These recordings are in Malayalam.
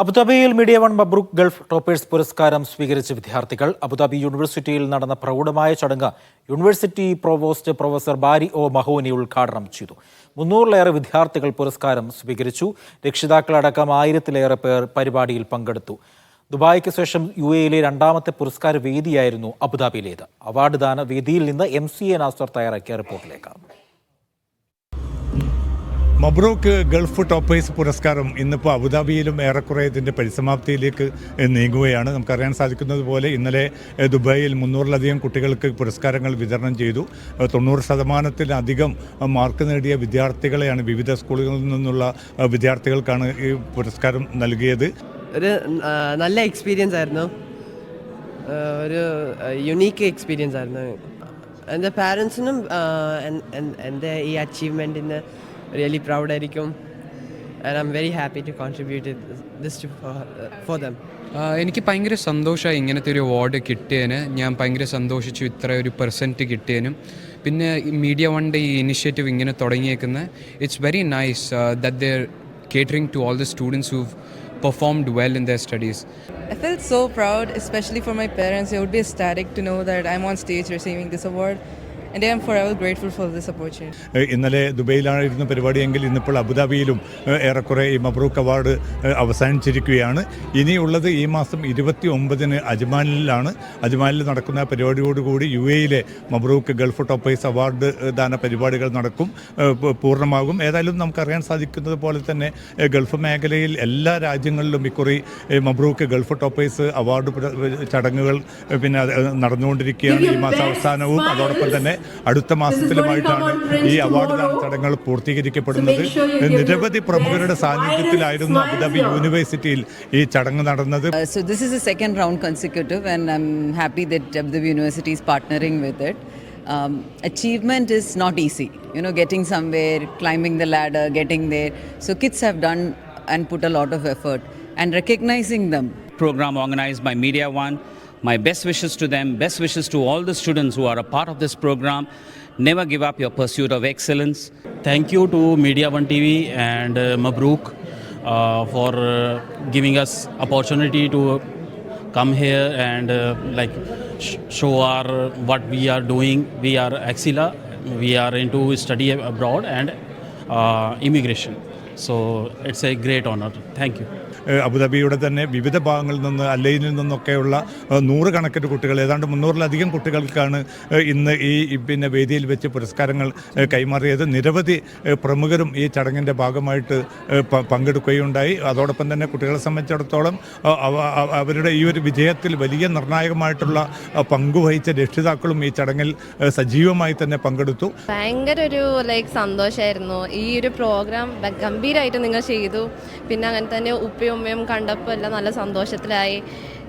അബുദാബിയിൽ മീഡിയ വൺ മബ്രൂക്ക് ഗൾഫ് ടോപ്പേഴ്സ് പുരസ്കാരം സ്വീകരിച്ച വിദ്യാർത്ഥികൾ അബുദാബി യൂണിവേഴ്സിറ്റിയിൽ നടന്ന പ്രൗഢമായ ചടങ്ങ് യൂണിവേഴ്സിറ്റി പ്രൊവോസ്റ്റ് പ്രൊഫസർ ബാരി ഒ മഹോനി ഉദ്ഘാടനം ചെയ്തു. 300-ലേറെ വിദ്യാർത്ഥികൾ പുരസ്കാരം സ്വീകരിച്ചു. രക്ഷിതാക്കളടക്കം 1000-ലേറെ പേർ പരിപാടിയിൽ പങ്കെടുത്തു. ദുബായിക്ക് ശേഷം UAE-യിലെ രണ്ടാമത്തെ പുരസ്കാര വേദിയായിരുന്നു അബുദാബിയിലേത്. അവാർഡ് ദാന വേദിയിൽ നിന്ന് MCA നാസർ തയ്യാറാക്കിയ റിപ്പോർട്ടിലേക്ക്. മബ്രൂക്ക് ഗൾഫ് ടോപ്പേഴ്സ് പുരസ്കാരം ഇന്നിപ്പോൾ അബുദാബിയിലും ഏറെക്കുറെ ഇതിൻ്റെ പരിസമാപ്തിയിലേക്ക് നീങ്ങുകയാണ്. നമുക്കറിയാൻ സാധിക്കുന്നത് പോലെ ഇന്നലെ ദുബായിൽ 300-ലധികം കുട്ടികൾക്ക് പുരസ്കാരങ്ങൾ വിതരണം ചെയ്തു. 90%-ലധികം മാർക്ക് നേടിയ വിദ്യാർത്ഥികളെയാണ് വിവിധ സ്കൂളുകളിൽ നിന്നുള്ള വിദ്യാർത്ഥികൾക്കാണ് ഈ പുരസ്കാരം നൽകിയത്. ഒരു നല്ല എക്സ്പീരിയൻസ് ആയിരുന്നു, ഒരു യുണീക്ക് എക്സ്പീരിയൻസ് ആയിരുന്നു. എൻ്റെ പാരൻസിനും എൻ്റെ ഈ അച്ചീവ്മെൻറ്റിന് really proud ആയിരിക്കും. and I'm very happy to contribute this to for them. എനിക്ക് ഭയങ്കര സന്തോഷമായി ഇങ്ങനത്തെ ഒരു അവാർഡ് കിട്ടിയതിന്. ഞാൻ ഭയങ്കര സന്തോഷിച്ചു ഇത്ര ഒരു പെർസെൻറ്റ് കിട്ടിയതിനും. പിന്നെ മീഡിയ വണ്ടെ ഈ ഇനിഷ്യേറ്റീവ് ഇങ്ങനെ തുടങ്ങിയേക്കുന്നത് it's very nice that they are catering to all the students who've performed well in their studies. I felt so proud, especially for my parents. It would be ecstatic to know that I'm on stage receiving this award. And I am forever grateful for this opportunity. ഇന്നലെ ദുബൈയിലായിരുന്നു പരിപാടിയെങ്കിൽ ഇന്നിപ്പോൾ അബുദാബിയിലും ഏറെക്കുറെ ഈ മബ്രൂക്ക് അവാർഡ് അവസാനിച്ചിരിക്കുകയാണ്. ഇനിയുള്ളത് ഈ മാസം 29-ന് അജ്മാനിലാണ്. അജ്മാനിൽ നടക്കുന്ന പരിപാടിയോടുകൂടി UAE-യിലെ മബ്രൂക്ക് ഗൾഫ് ടോപ്പേഴ്സ് അവാർഡ് ദാന പരിപാടികൾ നടക്കും, പൂർണ്ണമാകും. ഏതായാലും നമുക്കറിയാൻ സാധിക്കുന്നത് പോലെ തന്നെ ഗൾഫ് മേഖലയിൽ എല്ലാ രാജ്യങ്ങളിലും ഇക്കുറി മബ്രൂക്ക് ഗൾഫ് ടോപ്പേഴ്സ് അവാർഡ് ചടങ്ങുകൾ പിന്നെ നടന്നുകൊണ്ടിരിക്കുകയാണ്. ഈ മാസം അവസാനവും അതോടൊപ്പം തന്നെ അടുത്ത മാസത്തിലുമായിട്ടാണ് ഈ അവാർഡ് ദാന ചടങ്ങുകൾ പൂർത്തീകരിക്കപ്പെടുന്നത്. നിരവധി പ്രമുഖരുടെ സാന്നിധ്യത്തിലായിരുന്നു അബുദാബി യൂണിവേഴ്സിറ്റിയിൽ ഈ ചടങ്ങ് നടന്നത്. So this is the second round consecutive and I'm happy that Abu Dhabi University is partnering with it. Achievement is not easy, getting somewhere, climbing the ladder, getting there. So kids have done and put a lot of effort and recognizing them. Program organized by Media One. My best wishes to them, best wishes to all the students who are a part of this program. Never give up your pursuit of excellence. Thank you to Media One TV and Mabrook for giving us opportunity to come here and show what we are doing. We are Axila. We are into study abroad and immigration. So it's a great honor. Thank you. അബുദാബിയുടെ തന്നെ വിവിധ ഭാഗങ്ങളിൽ നിന്ന് അല്ലൈനിൽ നിന്നൊക്കെയുള്ള 100 കണക്കിന് കുട്ടികൾ, ഏതാണ്ട് 300-ലധികം കുട്ടികൾക്കാണ് ഇന്ന് ഈ വേദിയിൽ വെച്ച് പുരസ്കാരങ്ങൾ കൈമാറിയത്. നിരവധി പ്രമുഖരും ഈ ചടങ്ങിൻ്റെ ഭാഗമായിട്ട് പങ്കെടുക്കുകയുണ്ടായി. അതോടൊപ്പം തന്നെ കുട്ടികളെ സംബന്ധിച്ചിടത്തോളം അവരുടെ ഈ ഒരു വിജയത്തിൽ വലിയ നിർണായകമായിട്ടുള്ള പങ്കുവഹിച്ച രക്ഷിതാക്കളും ഈ ചടങ്ങിൽ സജീവമായി തന്നെ പങ്കെടുത്തു. ഭയങ്കര ഒരു സന്തോഷമായിരുന്നു. ഈ ഒരു പ്രോഗ്രാം ഗംഭീരമായിട്ട് നിങ്ങൾ ചെയ്തു. പിന്നെ അങ്ങനെ തന്നെ ഉപ്പയും ഉമ്മയും കണ്ടപ്പോൾ എല്ലാം നല്ല സന്തോഷത്തിലായി.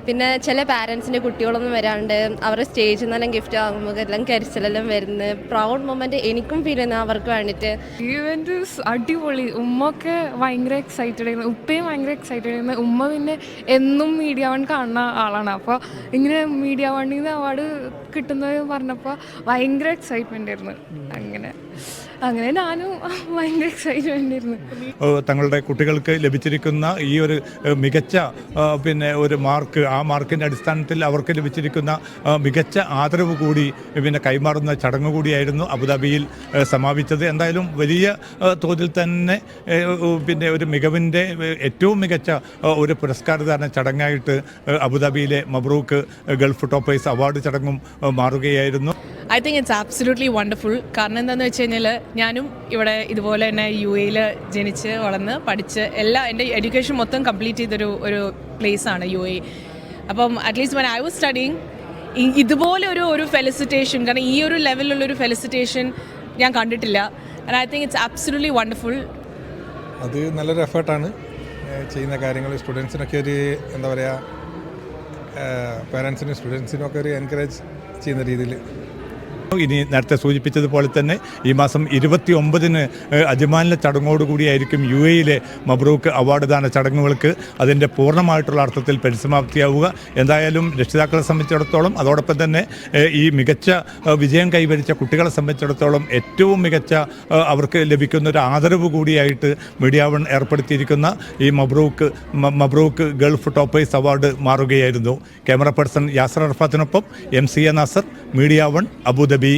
പിന്നെ ചില പാരൻസിൻ്റെ കുട്ടികളൊന്നും വരാണ്ട് അവരുടെ സ്റ്റേജിൽ നിന്നെല്ലാം ഗിഫ്റ്റ് വാങ്ങുമ്പോൾ എല്ലാം കരിച്ചിലെല്ലാം വരുന്നത് പ്രൗഡ് മൊമെൻറ്റ് എനിക്കും ഫീൽ ചെയ്യുന്നത് അവർക്ക് വേണ്ടിയിട്ട്. ഈവൻറ്റ് അടിപൊളി. ഉമ്മൊക്കെ ഭയങ്കര എക്സൈറ്റഡ് ആയിരുന്നു, ഉപ്പയും ഭയങ്കര എക്സൈറ്റഡ് ആയിരുന്നു. ഉമ്മ പിന്നെ എന്നും മീഡിയ വൺ കാണുന്ന ആളാണ്. അപ്പോൾ ഇങ്ങനെ മീഡിയ വണ്ണിൽ നിന്ന് അവാർഡ് കിട്ടുന്നത് പറഞ്ഞപ്പോൾ ഭയങ്കര എക്സൈറ്റ്മെൻ്റ് ആയിരുന്നു. അങ്ങനെ ഞാനും ഭയങ്കര എക്സൈറ്റ്മെൻ്റ് ആയിരുന്നു. തങ്ങളുടെ കുട്ടികൾക്ക് ലഭിച്ചിരിക്കുന്ന ഈ ഒരു മികച്ച ഒരു മാർക്ക്, ആ മാർക്കിൻ്റെ അടിസ്ഥാനത്തിൽ അവർക്ക് ലഭിച്ചിരിക്കുന്ന മികച്ച ആദരവ് കൂടി കൈമാറുന്ന ചടങ്ങ് കൂടിയായിരുന്നു അബുദാബിയിൽ സമാപിച്ചത്. എന്തായാലും വലിയ തോതിൽ തന്നെ ഒരു മികവിൻ്റെ ഏറ്റവും മികച്ച ഒരു പുരസ്കാരദാന ചടങ്ങായിട്ട് അബുദാബിയിലെ മബ്രൂക്ക് ഗൾഫ് ടോപ്പേഴ്സ് അവാർഡ് ചടങ്ങും മാറുകയായിരുന്നു. I think it's absolutely wonderful. കാരണം എന്താണെന്ന് വെച്ച് കഴിഞ്ഞാൽ ഞാനും ഇവിടെ ഇതുപോലെ തന്നെ UAE-യിൽ ജനിച്ച് വളർന്ന് പഠിച്ച് എൻ്റെ എഡ്യൂക്കേഷൻ മൊത്തം കംപ്ലീറ്റ് ചെയ്തൊരു പ്ലേസാണ് UAE. അപ്പം at least when I was studying ഇതുപോലെ ഒരു ഫെലിസിറ്റേഷൻ, കാരണം ഈ ഒരു ലെവലിലുള്ളൊരു ഫെലിസിറ്റേഷൻ ഞാൻ കണ്ടിട്ടില്ല. and I think it's absolutely wonderful. അത് നല്ലൊരു എഫേർട്ടാണ് ചെയ്യുന്ന കാര്യങ്ങൾ. സ്റ്റുഡൻസിനൊക്കെ ഒരു എന്താ പറയുക, പാരൻസിനും സ്റ്റുഡൻസിനും ഒക്കെ ഒരു എൻകറേജ് ചെയ്യുന്ന രീതിയിൽ ഇനി നേരത്തെ സൂചിപ്പിച്ചതുപോലെ തന്നെ ഈ മാസം 29-ന് അജ്മാനിലെ ചടങ്ങോടുകൂടിയായിരിക്കും UAE-യിലെ മബ്രൂക്ക് അവാർഡ് ദാന ചടങ്ങുകൾക്ക് അതിൻ്റെ പൂർണ്ണമായിട്ടുള്ള അർത്ഥത്തിൽ പരിസമാപ്തിയാവുക. എന്തായാലും രക്ഷിതാക്കളെ സംബന്ധിച്ചിടത്തോളം അതോടൊപ്പം തന്നെ ഈ മികച്ച വിജയം കൈവരിച്ച കുട്ടികളെ സംബന്ധിച്ചിടത്തോളം ഏറ്റവും മികച്ച അവർക്ക് ലഭിക്കുന്ന ഒരു ആദരവ് കൂടിയായിട്ട് മീഡിയ വൺ ഏർപ്പെടുത്തിയിരിക്കുന്ന ഈ മബ്രൂക്ക് ഗൾഫ് ടോപ്പേഴ്സ് അവാർഡ് മാറുകയായിരുന്നു. ക്യാമറ പേഴ്സൺ യാസർ അറഫാത്തിനൊപ്പം MCA Nasar, media one, Abu Dhabi.